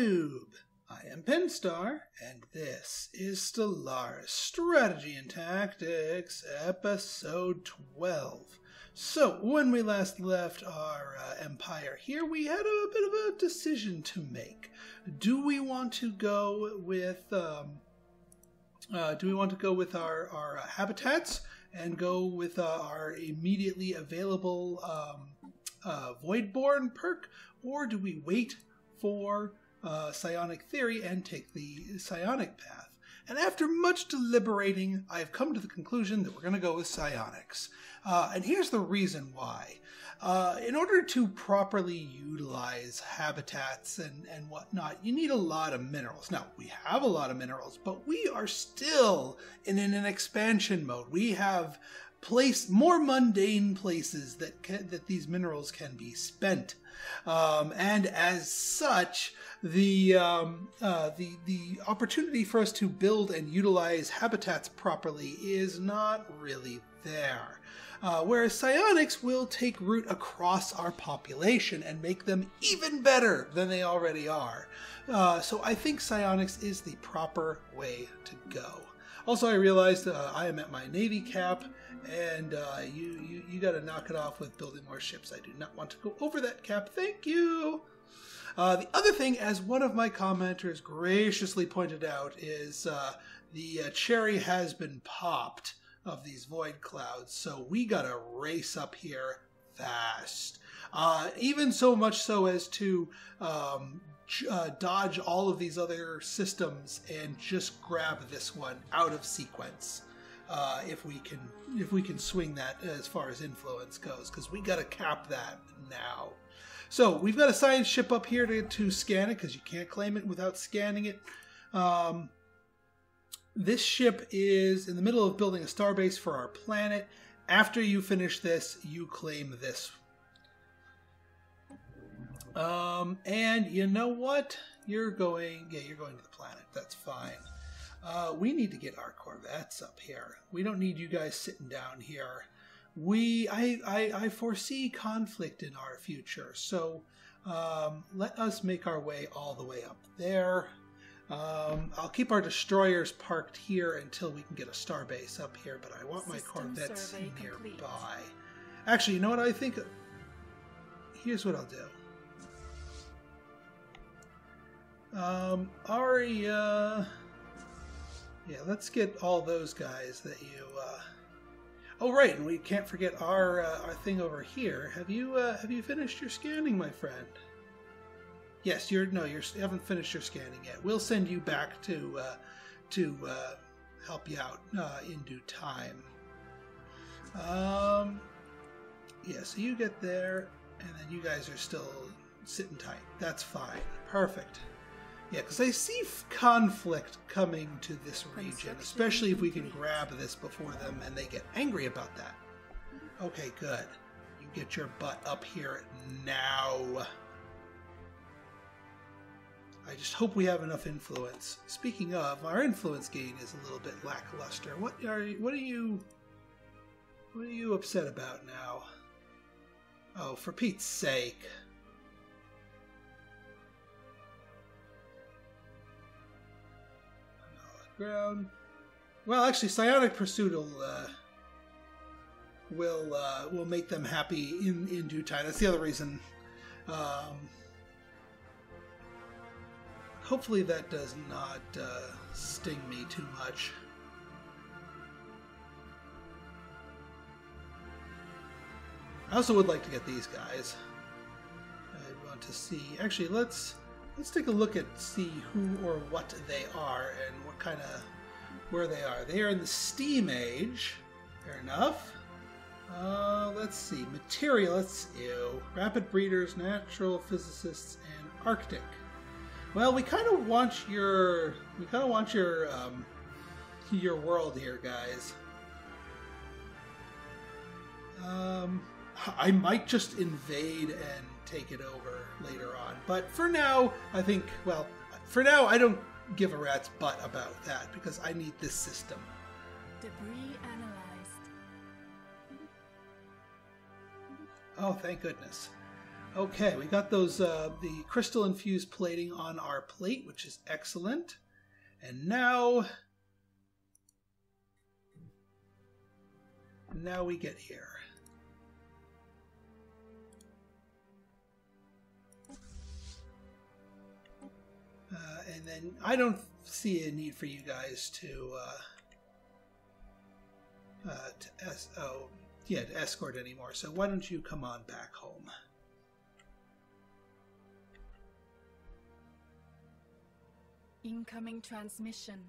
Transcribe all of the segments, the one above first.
YouTube! I am Pinstar, and this is Stellaris Strategy and Tactics, Episode 12. So, when we last left our empire here, we had a bit of a decision to make. Do we want to go with our habitats and go with our immediately available Voidborn perk, or do we wait for psionic theory and take the psionic path? And after much deliberating, I've come to the conclusion that we're going to go with psionics. And here's the reason why. In order to properly utilize habitats and whatnot, you need a lot of minerals. Now, we have a lot of minerals, but we are still in an expansion mode. We have more mundane places that these minerals can be spent. And as such, the opportunity for us to build and utilize habitats properly is not really there. Whereas psionics will take root across our population and make them even better than they already are. So I think psionics is the proper way to go. Also, I realized I am at my Navy cap, and you got to knock it off with building more ships. I do not want to go over that cap. Thank you. The other thing, as one of my commenters graciously pointed out, is the cherry has been popped of these void clouds, so we got to race up here fast. Even so much so as to dodge all of these other systems and just grab this one out of sequence. If we can swing that as far as influence goes, because we got to cap that now. So we've got a science ship up here to scan it, because you can't claim it without scanning it. This ship is in the middle of building a starbase for our planet. After you finish this, you claim this. And you know what? You're going to the planet. That's fine. We need to get our Corvettes up here. We don't need you guys sitting down here. I foresee conflict in our future, so let us make our way all the way up there. I'll keep our destroyers parked here until we can get a starbase up here, but I want my Corvettes nearby. Actually, you know what I think? Here's what I'll do. Yeah, let's get all those guys that you. Oh, right, and we can't forget our thing over here. Have you finished your scanning, my friend? Yes, you haven't finished your scanning yet. We'll send you back to help you out in due time. Yeah, so you get there, and then you guys are still sitting tight. That's fine. Perfect. Yeah, because I see conflict coming to this region, especially if we can grab this before them and they get angry about that. Okay, good. You get your butt up here now. I just hope we have enough influence. Speaking of, our influence gain is a little bit lackluster. What are you upset about now? Oh, for Pete's sake. Ground. Well, actually, psionic pursuit will make them happy in due time. That's the other reason. Hopefully that does not sting me too much. I also would like to get these guys. I want to see. Actually, let's take a look at see who or what they are and what kind of where they are. They are in the Steam Age. Fair enough. Let's see. Materialists, ew. Rapid breeders, natural physicists, and Arctic. Well, we kind of want your world here, guys. I might just invade and take it over later on, but for now, I think. Well, for now, I don't give a rat's butt about that because I need this system. Debris analyzed. Oh, thank goodness. Okay, we got those the crystal infused plating on our plate, which is excellent. And now we get here. And then I don't see a need for you guys to escort anymore. So why don't you come on back home? Incoming transmission.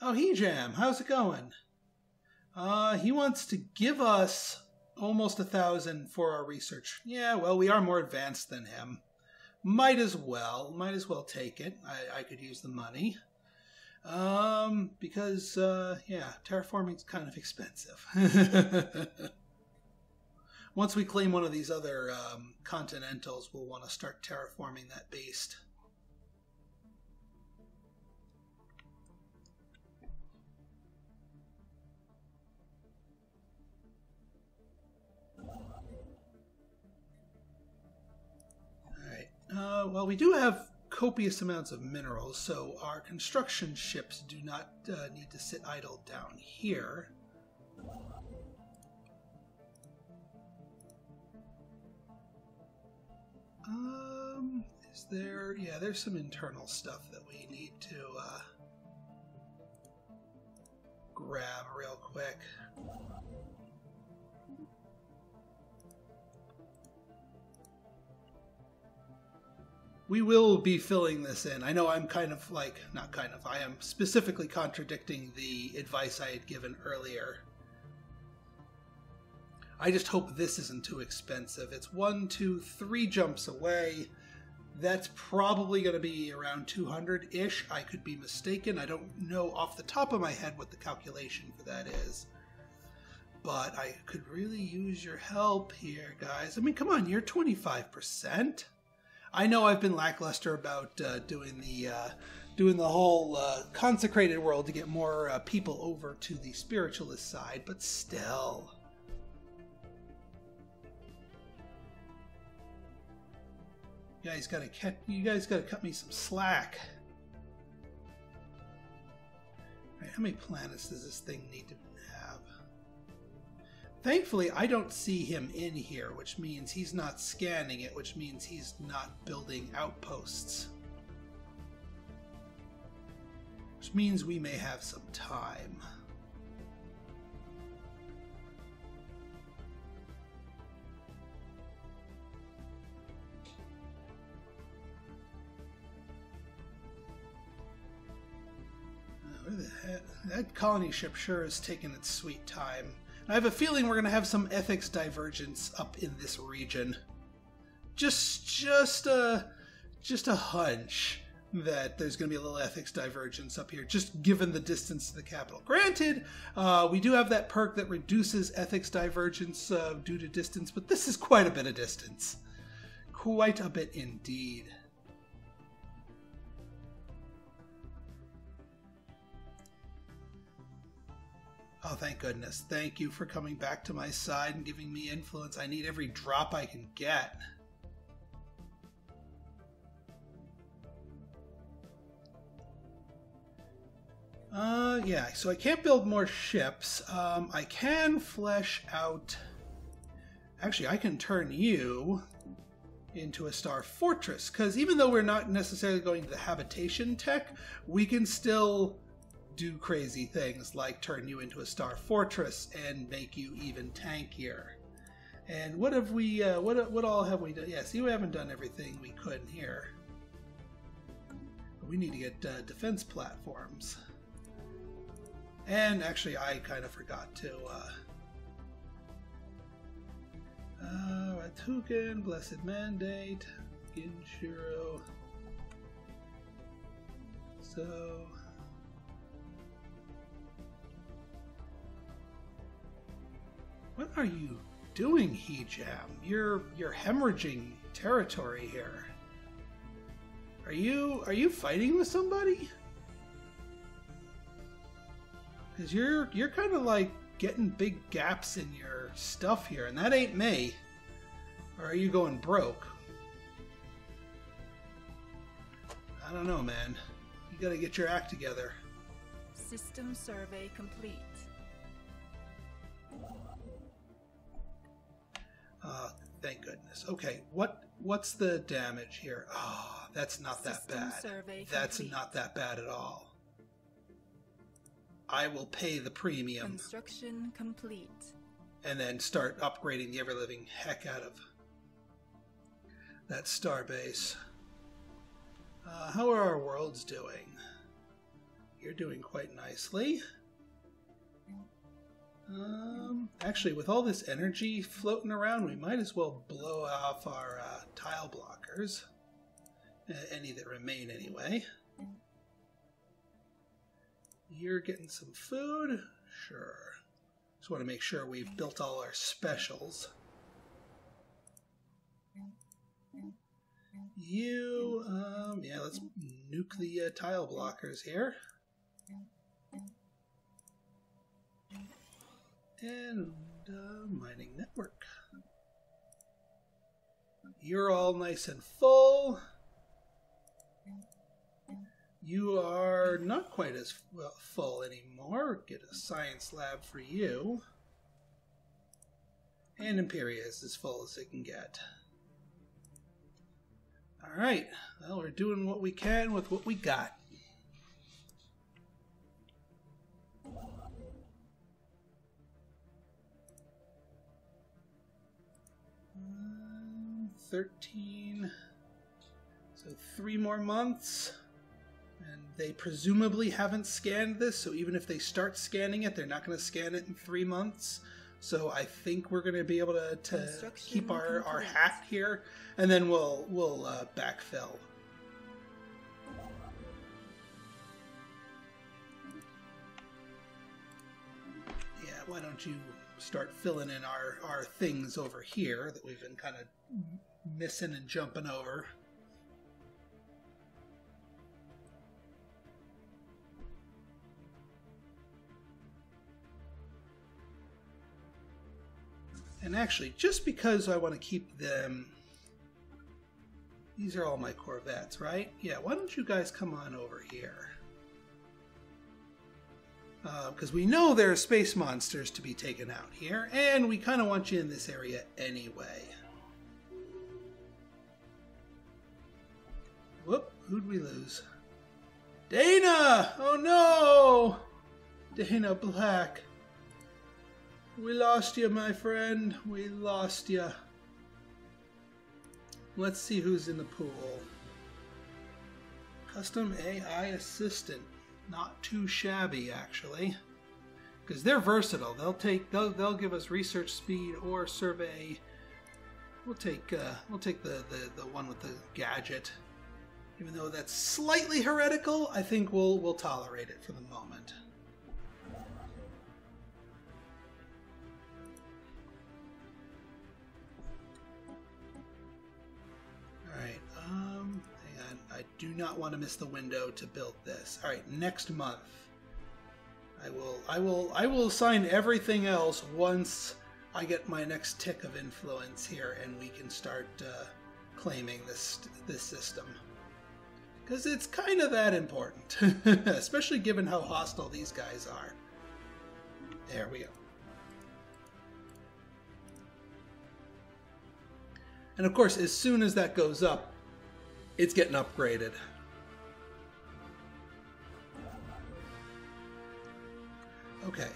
Oh, Jam, how's it going? He wants to give us almost 1,000 for our research. Yeah, well, we are more advanced than him. Might as well take it. I could use the money. Because, terraforming's kind of expensive. Once we claim one of these other continentals, we'll want to start terraforming that beast. Well, we do have copious amounts of minerals, so our construction ships do not need to sit idle down here. Is there... Yeah, there's some internal stuff that we need to grab real quick. We will be filling this in. I know I'm kind of like, not kind of, I am specifically contradicting the advice I had given earlier. I just hope this isn't too expensive. It's 1, 2, 3 jumps away. That's probably going to be around 200-ish. I could be mistaken. I don't know off the top of my head what the calculation for that is. But I could really use your help here, guys. I mean, come on, you're 25%. I know I've been lackluster about doing the whole consecrated world to get more people over to the spiritualist side, but still. You guys gotta cut me some slack. All right, how many planets does this thing need to have? Thankfully, I don't see him in here, which means he's not scanning it, which means he's not building outposts. Which means we may have some time. Where the heck? That colony ship sure is taking its sweet time. I have a feeling we're going to have some ethics divergence up in this region. Just a hunch that there's going to be a little ethics divergence up here, just given the distance to the capital. Granted, we do have that perk that reduces ethics divergence due to distance, but this is quite a bit of distance. Quite a bit indeed. Oh, thank goodness. Thank you for coming back to my side and giving me influence. I need every drop I can get. Yeah, so I can't build more ships. I can flesh out... Actually, I can turn you into a star fortress, because even though we're not necessarily going to the habitation tech, we can still do crazy things like turn you into a star fortress and make you even tankier. And what have we what all have we done? Yeah, see, we haven't done everything we could here. We need to get defense platforms. And actually, I kind of forgot to Ratuken, Blessed Mandate, Ginshiro. So what are you doing, Hejam? You're hemorrhaging territory here. Are you fighting with somebody? Because you're kind of like getting big gaps in your stuff here, and that ain't me. Or are you going broke? I don't know, man. You gotta get your act together. System survey complete. Thank goodness. Okay, what's the damage here? Oh, that's not that bad. That's not that bad at all. I will pay the premium. Construction complete. And then start upgrading the ever-living heck out of that starbase. How are our worlds doing? You're doing quite nicely. Actually, with all this energy floating around, we might as well blow off our tile blockers. Any that remain, anyway. You're getting some food? Sure. Just want to make sure we've built all our specials. You, yeah, let's nuke the tile blockers here. And mining network. You're all nice and full. You are not quite as full anymore. Get a science lab for you. And Imperia is as full as it can get. Alright, well, we're doing what we can with what we got. Um, 13. So 3 more months. And they presumably haven't scanned this, so even if they start scanning it, they're not going to scan it in 3 months. So I think we're going to be able to keep our hat here, and then we'll backfill. Yeah, why don't you start filling in our things over here that we've been kind of missing and jumping over. And actually, just because I want to keep them... These are all my Corvettes, right? Yeah, why don't you guys come on over here? Because we know there are space monsters to be taken out here, and we kind of want you in this area anyway. Whoop, who'd we lose? Dana! Oh no! Dana Black. We lost you, my friend. We lost you. Let's see who's in the pool. Custom AI assistant. Not too shabby, actually. Because they're versatile. They'll give us research speed or survey. We'll take the one with the gadget. Even though that's slightly heretical, I think we'll tolerate it for the moment. I do not want to miss the window to build this. All right, next month. I will sign everything else once I get my next tick of influence here, and we can start claiming this system. Because it's kind of that important, especially given how hostile these guys are. There we go. And of course, as soon as that goes up, it's getting upgraded. Okay,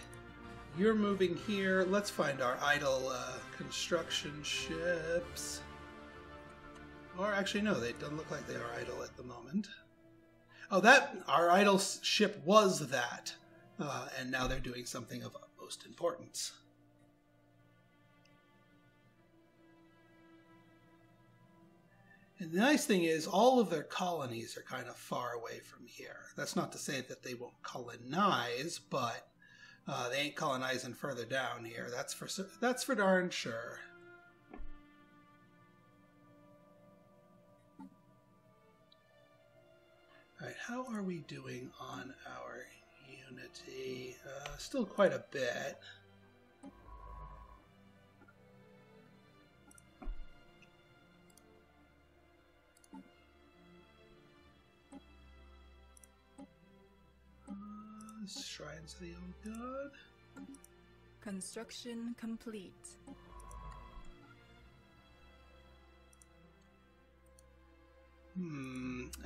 you're moving here. Let's find our idle construction ships. Or actually, no, they don't look like they are idle at the moment. Oh, our idle ship was that. And now they're doing something of utmost importance. And the nice thing is, all of their colonies are kind of far away from here. That's not to say that they won't colonize, but they ain't colonizing further down here. That's for darn sure. All right, how are we doing on our community. Still quite a bit. Shrines of the Old God. Construction complete.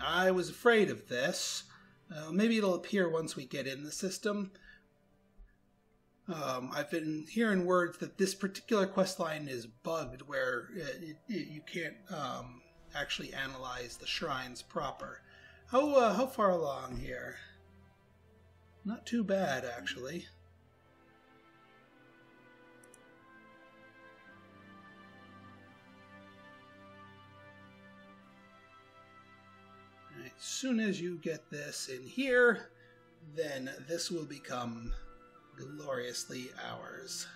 I was afraid of this. Maybe it'll appear once we get in the system. I've been hearing words that this particular questline is bugged, where you can't actually analyze the shrines proper. How far along here? Not too bad, actually. As soon as you get this in here, then this will become gloriously ours.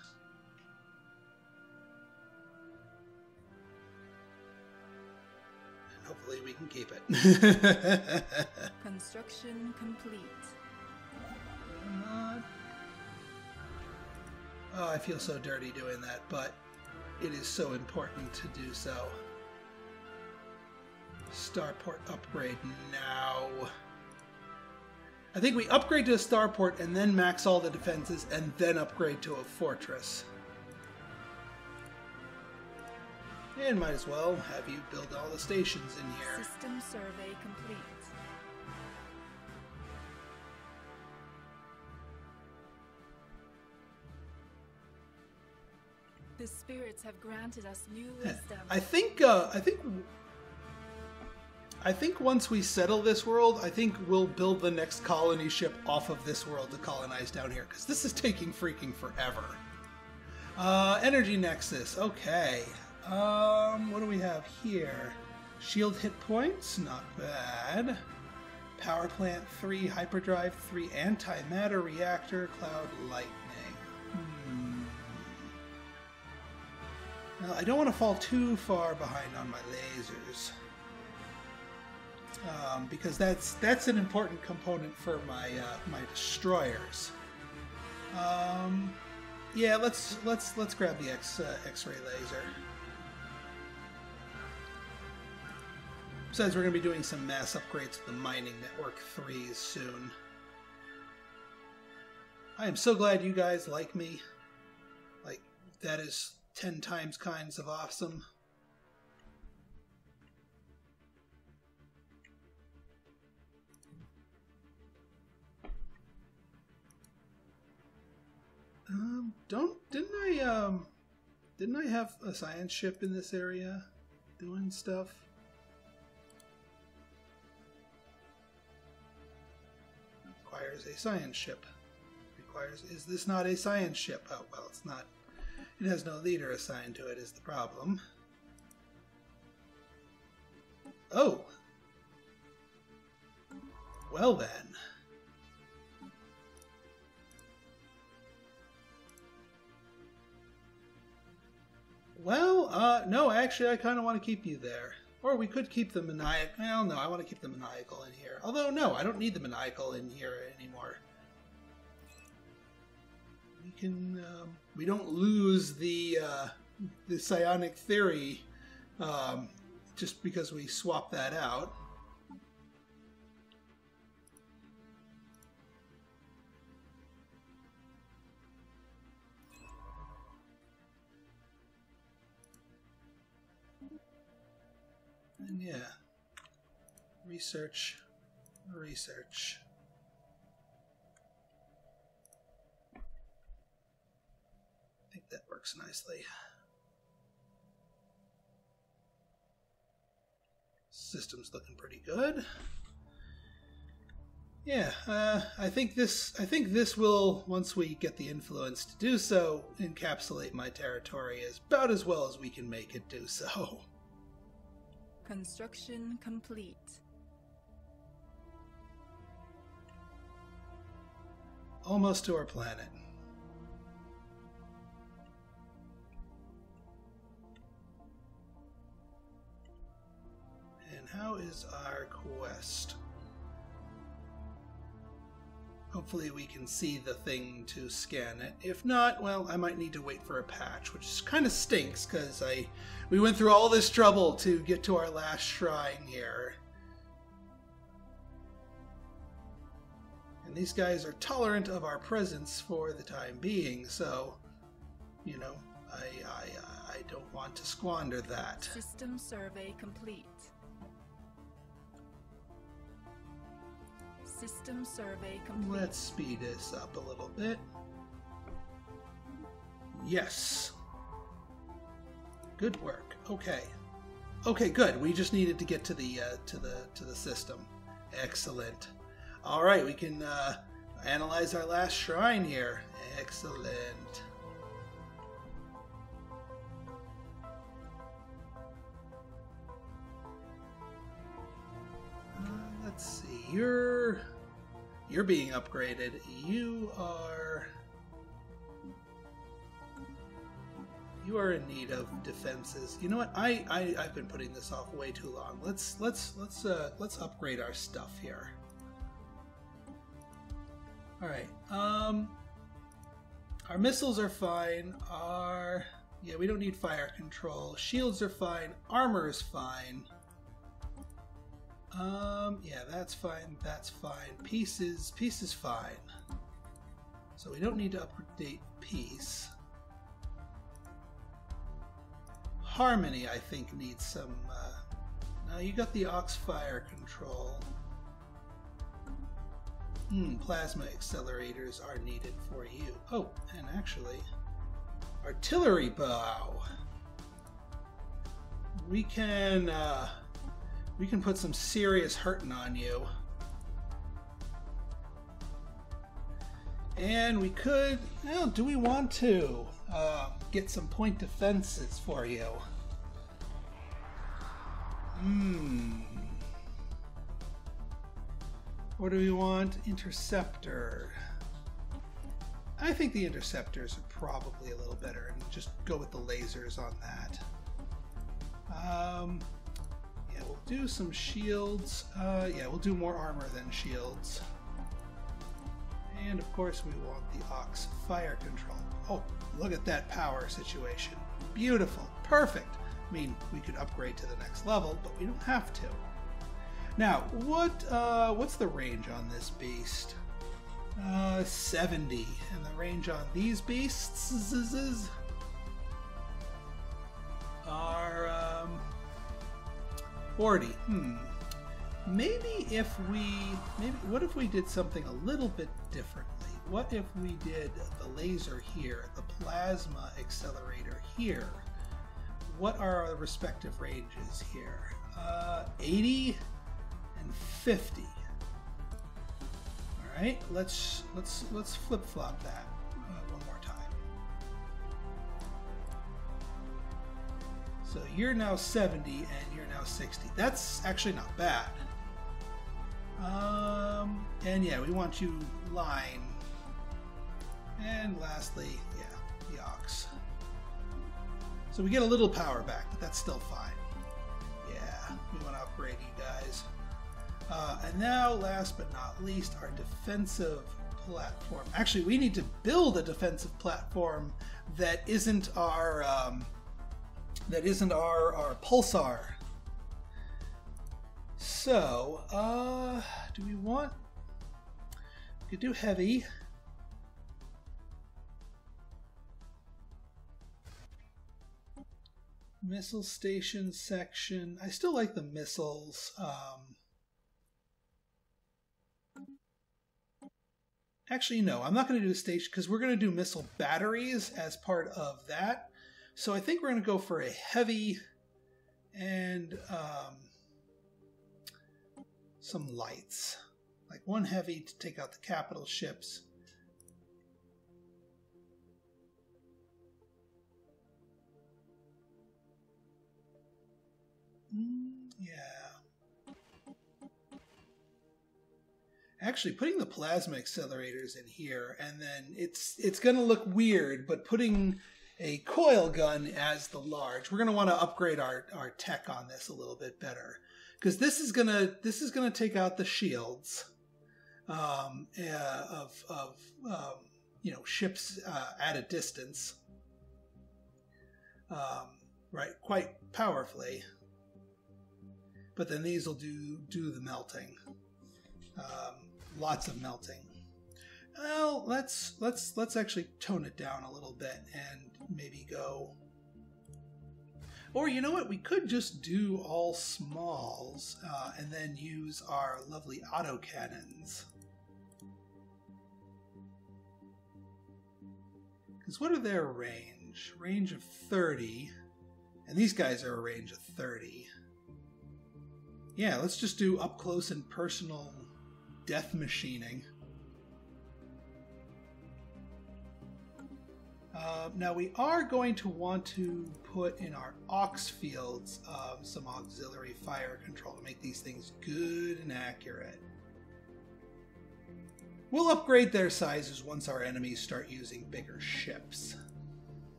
And hopefully we can keep it. Construction complete. Oh, I feel so dirty doing that, but it is so important to do so. Starport upgrade now. I think we upgrade to a starport and then max all the defenses and then upgrade to a fortress. And might as well have you build all the stations in here. System survey complete. The spirits have granted us new wisdom. I think once we settle this world, I think we'll build the next colony ship off of this world to colonize down here, because this is taking freaking forever. Energy Nexus, okay. What do we have here? Shield hit points, not bad. Power plant 3, hyperdrive 3, antimatter reactor, cloud lightning. Now, I don't want to fall too far behind on my lasers. Because that's an important component for my my destroyers. Yeah, let's grab the X-ray laser. Besides, we're going to be doing some mass upgrades to the mining network 3s soon. I am so glad you guys like me. Like, that is 10 times kinds of awesome. Didn't I have a science ship in this area doing stuff? Requires a science ship. Is this not a science ship? Oh, well, it's not. It has no leader assigned to it is the problem. Oh! Well then. Well, no, actually I kind of want to keep you there. Or we could keep the maniacal. Well, no, I want to keep the maniacal in here. Although, no, I don't need the maniacal in here anymore. We can, we don't lose the psionic theory just because we swap that out. And yeah, research. I think that works nicely. System's looking pretty good. Yeah, I think this will, once we get the influence to do so, encapsulate my territory as about as well as we can make it do so. Construction complete. Almost to our planet. And how is our quest? Hopefully we can see the thing to scan it. If not, well, I might need to wait for a patch, which kind of stinks because we went through all this trouble to get to our last shrine here. And these guys are tolerant of our presence for the time being, so, you know, I don't want to squander that. System survey complete. System survey complete. Let's speed this up a little bit. Yes. Good work. Okay. Okay, good. We just needed to get to the system. Excellent. All right, we can analyze our last shrine here. Excellent. Let's see. You're being upgraded. You are in need of defenses. You know what? I've been putting this off way too long. Let's upgrade our stuff here. All right. Our missiles are fine. Yeah, we don't need fire control. Shields are fine. Armor is fine. Yeah, that's fine. That's fine. Peace is fine. So we don't need to update peace. Harmony, I think, needs some. Now you got the Ox fire control. Plasma accelerators are needed for you. Oh, and actually, artillery bow. We can put some serious hurting on you. And we could, well, do we want to get some point defenses for you? Or do we want interceptor? I think the interceptors are probably a little better, and just go with the lasers on that. Yeah, we'll do some shields. Yeah, we'll do more armor than shields. And of course we want the Ox fire control. Oh, look at that power situation. Beautiful. Perfect. I mean, we could upgrade to the next level, but we don't have to. Now, what's the range on this beast? 70. And the range on these beasts are 40. Maybe what if we did something a little bit differently? What if we did the laser here, the plasma accelerator here? What are our respective ranges here? 80 and 50. All right, let's flip-flop that one more time. So you're now 70 and you're now 60. That's actually not bad. And yeah, we want you line. And lastly, yeah, the Ox. So we get a little power back, but that's still fine. Yeah, we want to upgrade you guys. And now, last but not least, our defensive platform. Actually, we need to build a defensive platform that isn't our pulsar. So, do we want? We could do heavy. Missile station section. I still like the missiles. Actually, no, I'm not going to do a station because we're going to do missile batteries as part of that. So I think we're going to go for a heavy and some lights. Like one heavy to take out the capital ships. Yeah. Actually, putting the plasma accelerators in here, and then it's going to look weird, but putting a coil gun as the large, we're going to want to upgrade our tech on this a little bit better, because this is gonna take out the shields. you know, ships at a distance, right, quite powerfully. But then these will do the melting, lots of melting. Well, let's actually tone it down a little bit and maybe go. Or you know what? We could just do all smalls and then use our lovely autocannons. Because what are their range? Range of 30. And these guys are a range of 30. Yeah, let's just do up close and personal death machining. Now we are going to want to put in our aux fields some auxiliary fire control to make these things good and accurate. We'll upgrade their sizes once our enemies start using bigger ships.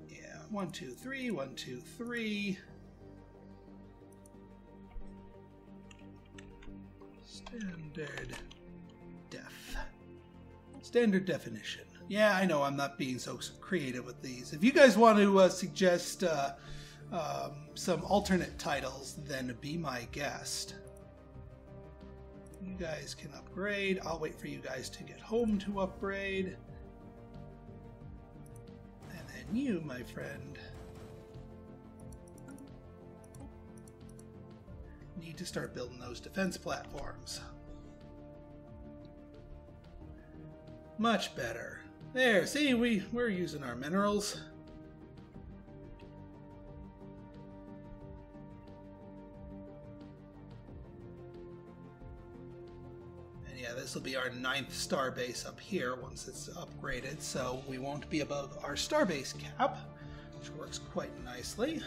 Yeah, 1, 2, 3, 1, 2, 3. Standard def. Standard definition. Yeah, I know I'm not being so creative with these. If you guys want to suggest some alternate titles, then be my guest. You guys can upgrade. I'll wait for you guys to get home to upgrade. And then you, my friend, need to start building those defense platforms. Much better. There, see, we're using our minerals. And yeah, this will be our 9th star base up here once it's upgraded, so we won't be above our star base cap, which works quite nicely.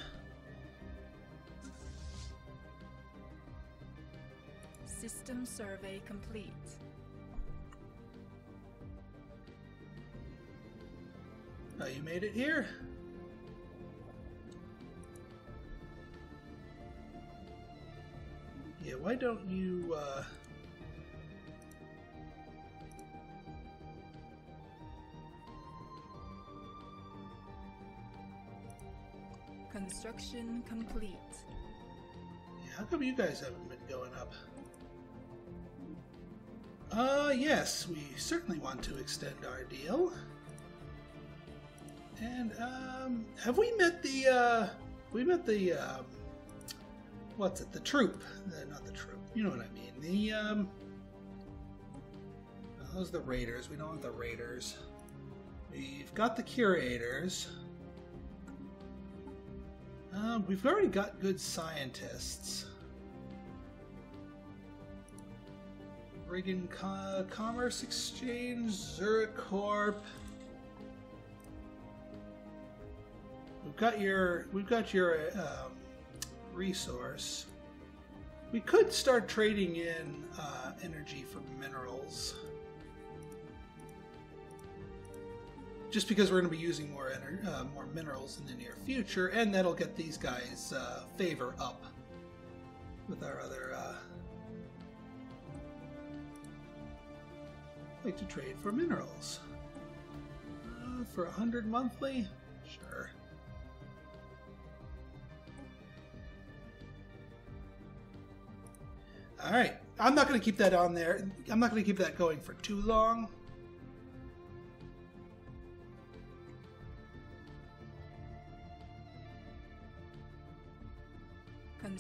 System survey complete. Oh, you made it here? Yeah, why don't you, Construction complete. Yeah, how come you guys haven't been going up? Yes, we certainly want to extend our deal. And, have we met the, what's it, the troop? Not the troop, you know what I mean. The, those are the raiders. We don't want the raiders. We've got the curators. We've already got good scientists. Reagan Commerce Exchange, Zurich Corp. We've got your resource. We could start trading in energy for minerals. Just because we're going to be using more minerals in the near future, and that'll get these guys favor up with our other. Like to trade for minerals for 100 monthly, sure. All right, I'm not going to keep that on there. I'm not going to keep that going for too long.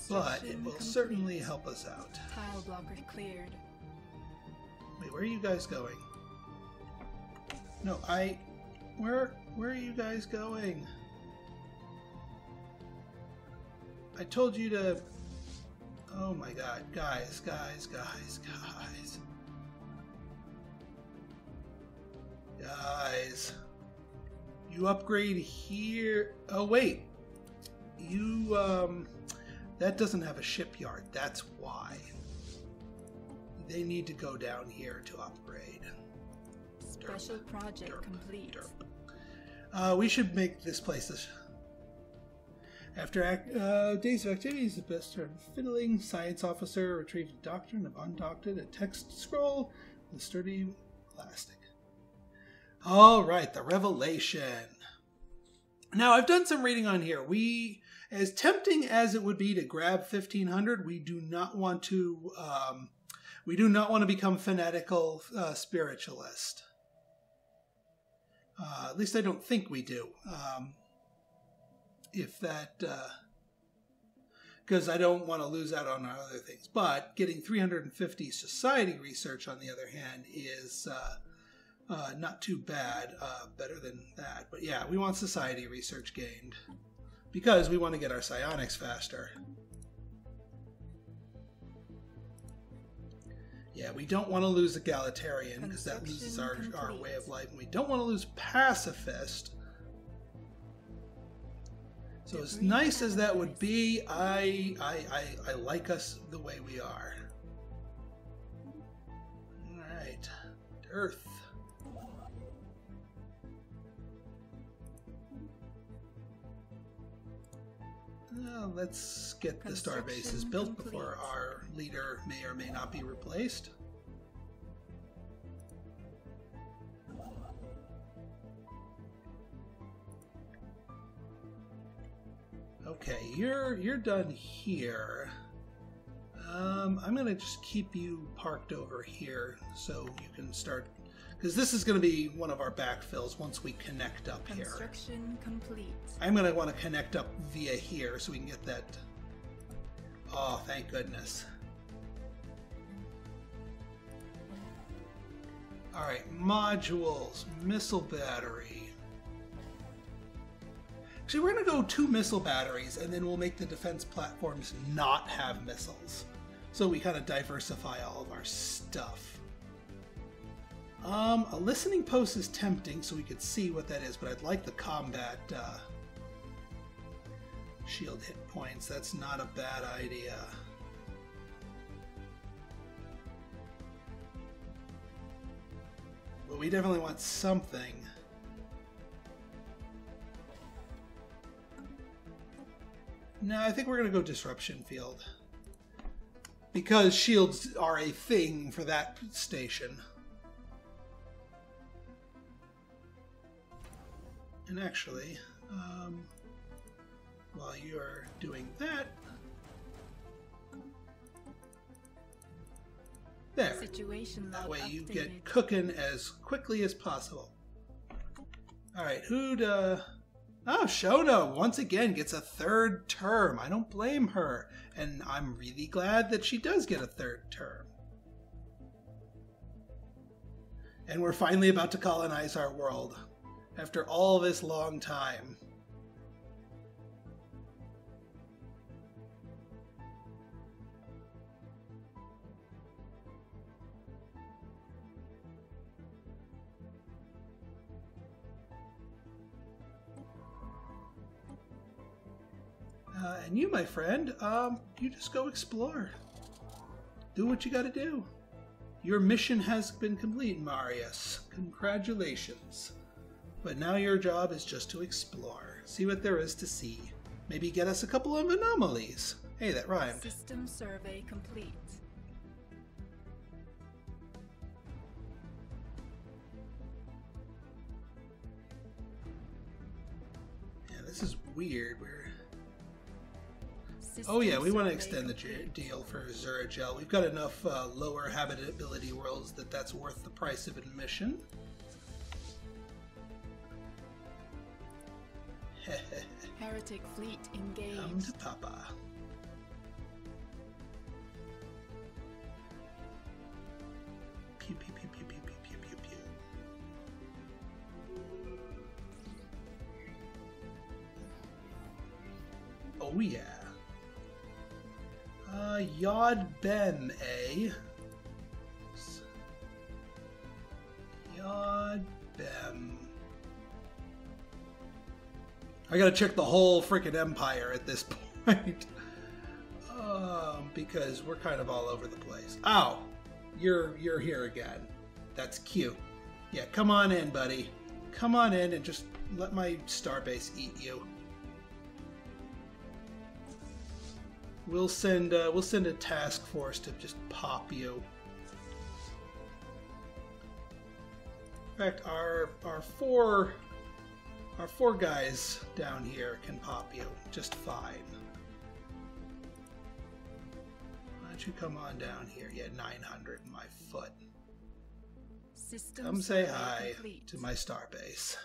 But it will certainly help us out. Tile blocker cleared. Wait, where are you guys going? No, where are you guys going? I told you to... Oh my god, guys. Guys. You upgrade here... Oh wait. You, that doesn't have a shipyard, that's why. They need to go down here to upgrade. Special project complete. We should make this place After days of activities, the best started fiddling. Science officer retrieved a doctrine of undoctored, a text scroll with sturdy plastic. All right, the revelation. Now, I've done some reading on here. As tempting as it would be to grab 1500, we do not want to become fanatical spiritualist. At least I don't think we do. Because I don't want to lose out on our other things. But getting 350 society research, on the other hand, is not too bad. Better than that. But yeah, we want society research gained. Because we want to get our psionics faster. Yeah, we don't want to lose egalitarian, because that loses our way of life. And we don't want to lose pacifist. So as nice as that would be, I like us the way we are. Alright. Earth. Let's get the star bases built before our leader may or may not be replaced. Okay, you're done here. I'm gonna just keep you parked over here so you can start, because this is going to be one of our backfills once we connect up here. Construction complete. I'm going to want to connect up via here so we can get that. Oh, thank goodness. Alright, modules, missile battery. Actually, we're going to go 2 missile batteries, and then we'll make the defense platforms not have missiles. So we kind of diversify all of our stuff. A listening post is tempting, so we could see what that is, but I'd like the combat shield hit points. That's not a bad idea. But we definitely want something. No, I think we're going to go disruption field. Because shields are a thing for that station. And actually, while you're doing that, there. That way you get cooking as quickly as possible. Alright, oh, Shona once again gets a 3rd term. I don't blame her. And I'm really glad that she does get a 3rd term. And we're finally about to colonize our world. After all this long time. And you, my friend, you just go explore. Do what you gotta do. Your mission has been complete, Marius. Congratulations. But now your job is just to explore. See what there is to see. Maybe get us a couple of anomalies. Hey, that rhymed. System survey complete. Yeah, this is weird. Oh yeah, we want to extend the deal for Zurigel. We've got enough lower habitability worlds that's worth the price of admission. Heretic fleet engaged. Come to Papa. Pew pew pew pew pew pew pew pew. Oh yeah. Yod Bem, eh? Yod Bem. I gotta check the whole frickin' empire at this point. Because we're kind of all over the place. Ow! You're here again. That's cute. Yeah, come on in, buddy. Come on in and just let my starbase eat you. We'll send a task force to just pop you. In fact, our four guys down here can pop you just fine. Why don't you come on down here? Yeah, 900 in my foot. Come say hi to my starbase.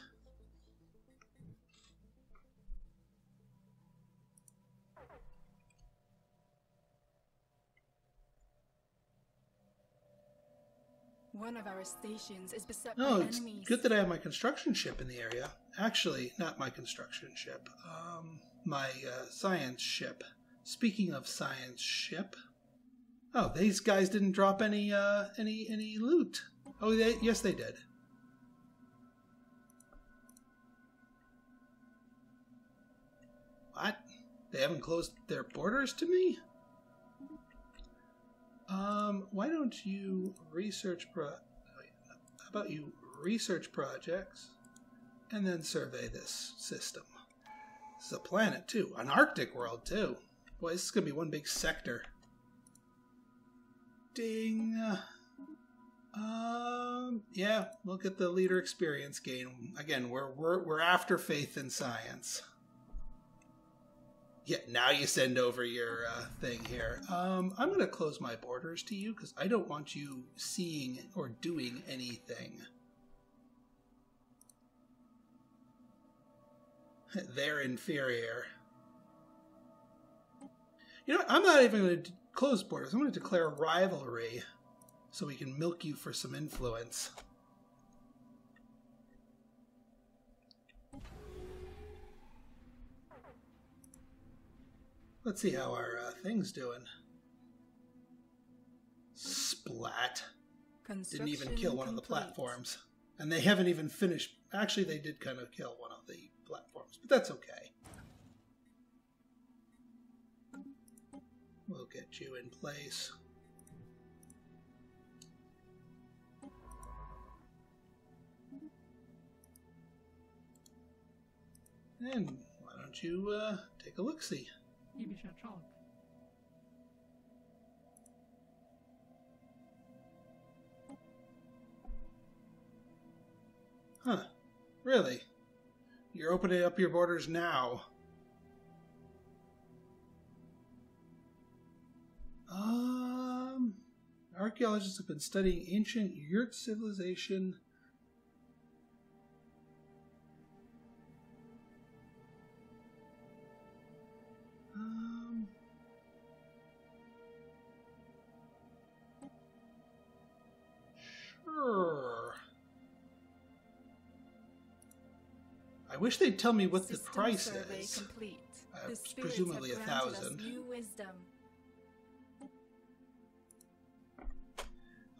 One of our stations is beset Oh, by it's enemies. good that I have my construction ship in the area. Actually, not my construction ship. My science ship. Speaking of science ship, oh, these guys didn't drop any loot. Oh, yes, they did. What? They haven't closed their borders to me? Why don't you research how about you research projects and then survey this system? This is a planet too, an Arctic world too. Boy, this is gonna be one big sector. Ding. Yeah, we'll get the leader experience gain. Again, we're after faith in science. Yeah, now you send over your thing here. I'm going to close my borders to you because I don't want you seeing or doing anything. They're inferior. You know what? I'm not even going to close borders. I'm going to declare rivalry so we can milk you for some influence. Let's see how our thing's doing. Splat. Didn't even kill one of the platforms. And they haven't even finished. Actually, they did kind of kill one of the platforms, but that's okay. We'll get you in place. And why don't you take a look-see? Huh. Really? You're opening up your borders now. Archaeologists have been studying ancient Yurt civilization. Sure. I wish they'd tell me what the price is. Presumably 1,000.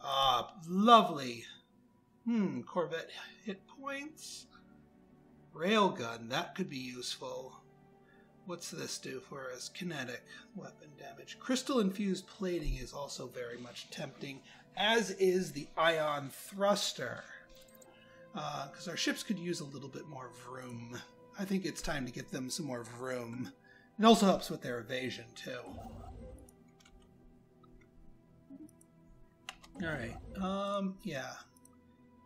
Ah, lovely. Corvette hit points. Railgun, that could be useful. What's this do for us? Kinetic weapon damage. Crystal-infused plating is also very much tempting, as is the ion thruster. Because our ships could use a little bit more vroom. I think it's time to get them some more vroom. It also helps with their evasion, too. Alright, yeah.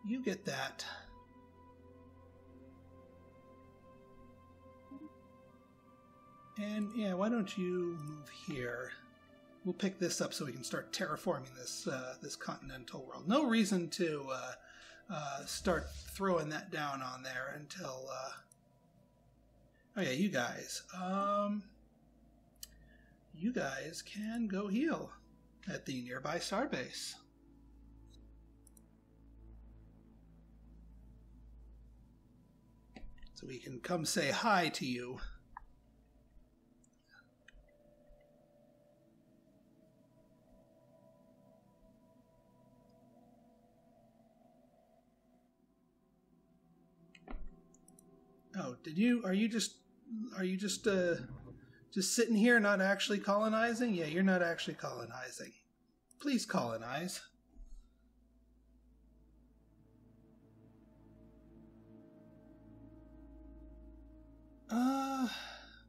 You get that. And, yeah, why don't you move here? We'll pick this up so we can start terraforming this this continental world. No reason to start throwing that down on there until... Oh, yeah, you guys. You guys can go heal at the nearby starbase. So we can come say hi to you. Oh, are you just sitting here not actually colonizing? Yeah, you're not actually colonizing. Please colonize.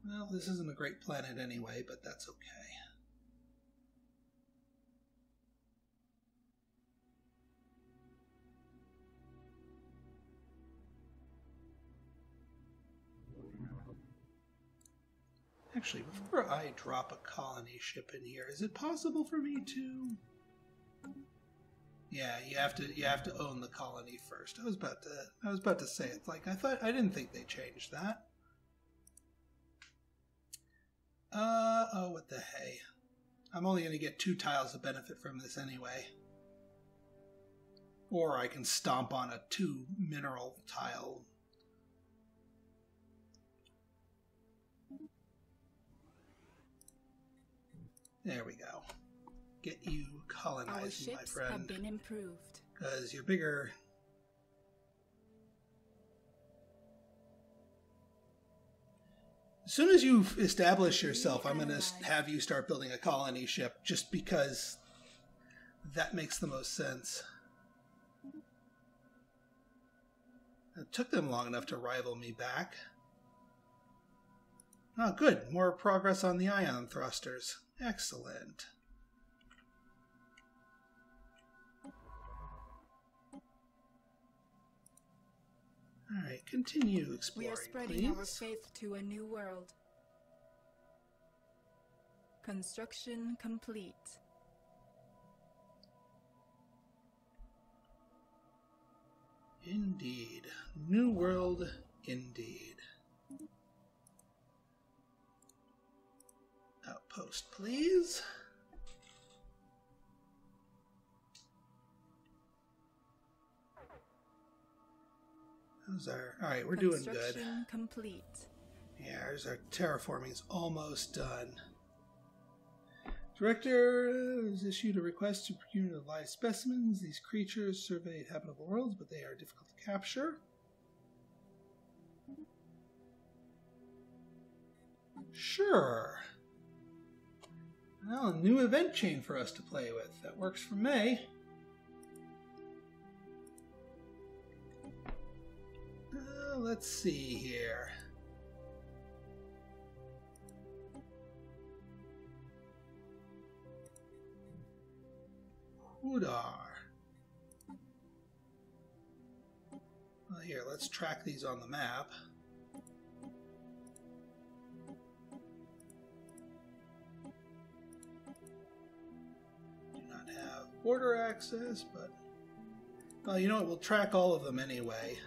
Well, this isn't a great planet anyway, but that's okay. Actually, before I drop a colony ship in here, is it possible for me to? Yeah, you have to own the colony first. I was about to say it's like I didn't think they changed that. Oh, what the hey. I'm only going to get 2 tiles of benefit from this anyway. Or I can stomp on a 2 mineral tile. There we go. Get you colonized, my friend. Have been improved. Because you're bigger. As soon as you establish yourself, I'm going to have you start building a colony ship, just because that makes the most sense. It took them long enough to rival me back. Oh, good. More progress on the ion thrusters. Excellent. All right, continue exploring, We are spreading please. our faith to a new world. Construction complete. Indeed. New world, indeed. Outpost, please. How's our... Alright, we're doing good. Construction complete. Yeah, our terraforming is almost done. Director has issued a request to procure live specimens. These creatures survey habitable worlds, but they are difficult to capture. Sure. Well, a new event chain for us to play with. That works for me. Let's see here. Hudar. Well, here, let's track these on the map. Do not have border access, but... Well, you know what? We'll track all of them anyway.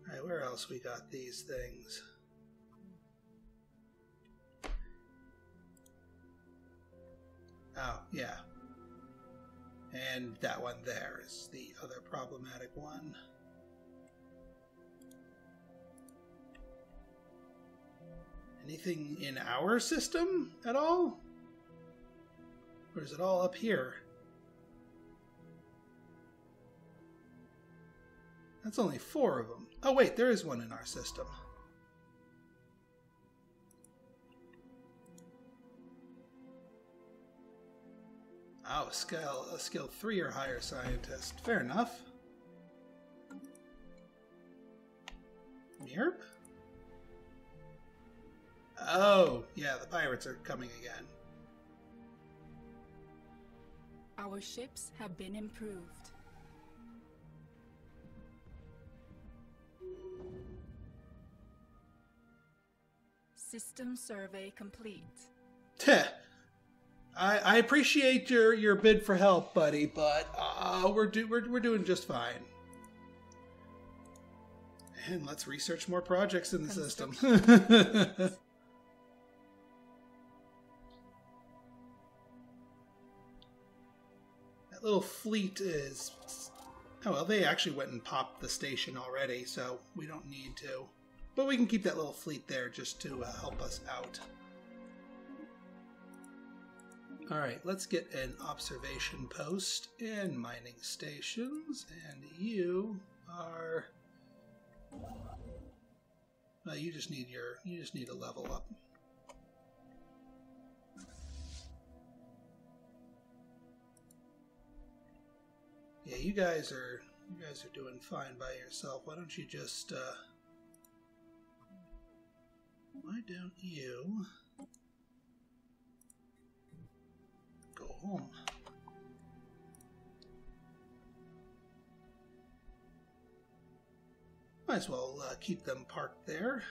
Alright, where else we got these things? Oh, yeah. And that one there is the other problematic one. Anything in our system at all? Or is it all up here? That's only 4 of them. Oh wait, there is one in our system. Oh, a skill 3 or higher scientist. Fair enough. Mirp? Oh, yeah, the pirates are coming again. Our ships have been improved. System survey complete. I appreciate your bid for help, buddy, but we're doing just fine. And let's research more projects in the system. That little fleet is... Oh, well, they actually went and popped the station already, so we don't need to. But we can keep that little fleet there just to help us out. Alright, let's get an observation post and mining stations, and you are... Well, you just need a level up. Yeah, you guys are doing fine by yourself. Why don't you just why don't you go home? Might as well keep them parked there.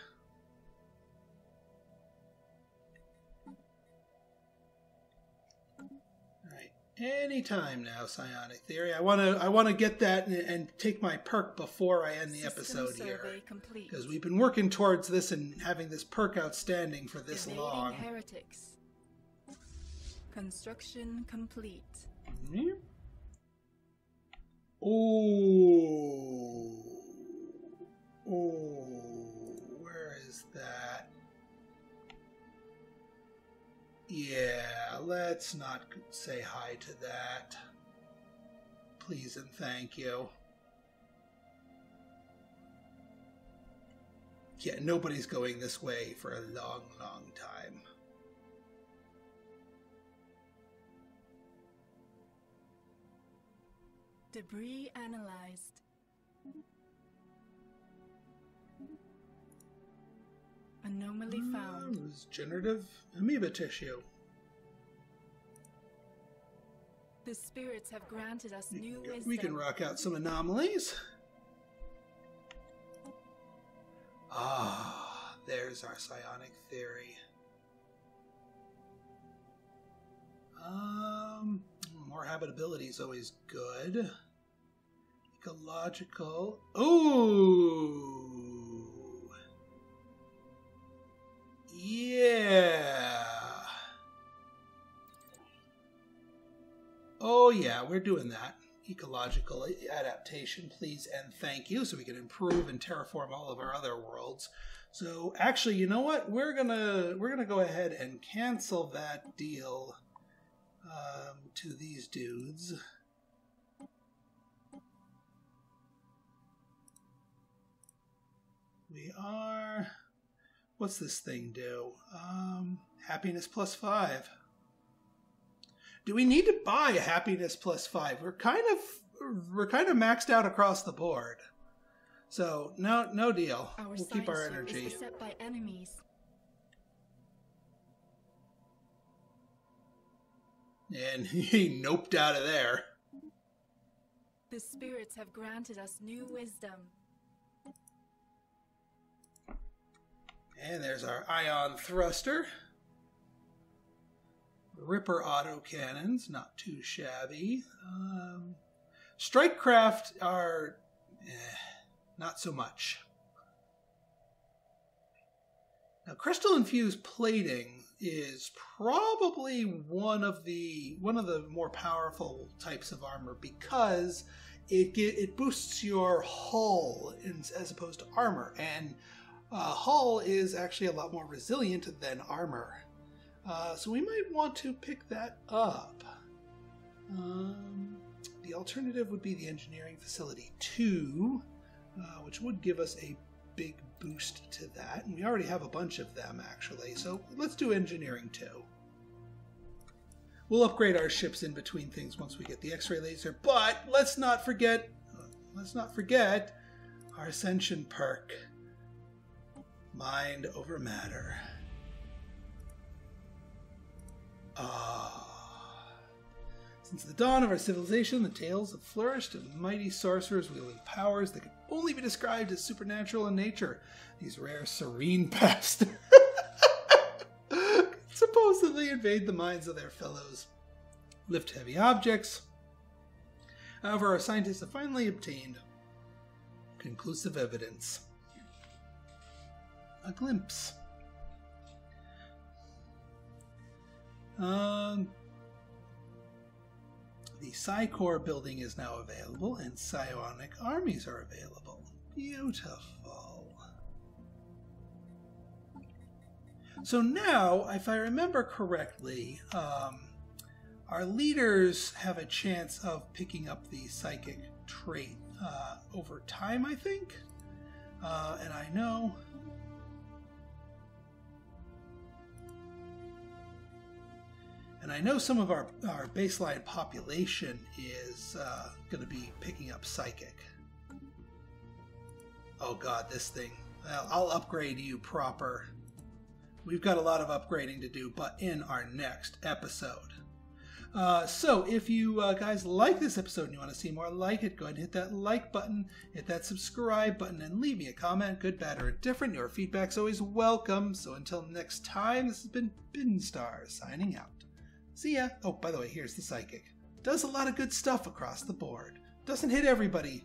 Alright, anytime now, Psionic Theory. I wanna get that and take my perk before I end the episode here. Because we've been working towards this and having this perk outstanding for this long. Heretics. Construction complete. Mm-hmm. Oh, where is that? Yeah, let's not say hi to that. Please and thank you. Yeah, nobody's going this way for a long, long time. Debris analyzed. Anomaly found. It was generative amoeba tissue. The spirits have granted us new wisdom. We can rock out some anomalies. Ah, there's our psionic theory. More habitability is always good. Ecological. Ooh. Yeah. Oh yeah, we're doing that. Ecological adaptation, please and thank you, so we can improve and terraform all of our other worlds. So actually, you know what? We're gonna go ahead and cancel that deal to these dudes. We are... What's this thing do? Happiness +5. Do we need to buy a happiness +5? We're kind of maxed out across the board. So no deal. We'll keep our energy. Is beset by enemies. And he noped out of there. The spirits have granted us new wisdom. And there's our ion thruster. Ripper autocannons, not too shabby. Strike craft are not so much. Now, crystal infused plating is probably one of the more powerful types of armor because it boosts your hull as opposed to armor, and hull is actually a lot more resilient than armor. So we might want to pick that up. The alternative would be the Engineering Facility 2, which would give us a big boost to that. And we already have a bunch of them, actually. So let's do Engineering 2. We'll upgrade our ships in between things once we get the X-ray laser. But let's not forget our Ascension perk. Mind over matter. Since the dawn of our civilization, the tales have flourished of mighty sorcerers wielding powers that can only be described as supernatural in nature. These rare serene pests supposedly invade the minds of their fellows, lift heavy objects. However, our scientists have finally obtained conclusive evidence. A glimpse. The Psi-Core building is now available, and psionic armies are available. Beautiful. So now, if I remember correctly, our leaders have a chance of picking up the psychic trait over time, I think. And I know... And I know some of our baseline population is going to be picking up Psychic. Oh god, this thing. Well, I'll upgrade you proper. We've got a lot of upgrading to do, but in our next episode. So if you guys like this episode and you want to see more like it, go ahead and hit that like button, hit that subscribe button, and leave me a comment, good, bad, or indifferent. Your feedback's always welcome. So until next time, this has been Pinstar signing out. See ya. Oh, by the way, here's the psychic. Does a lot of good stuff across the board. Doesn't hit everybody,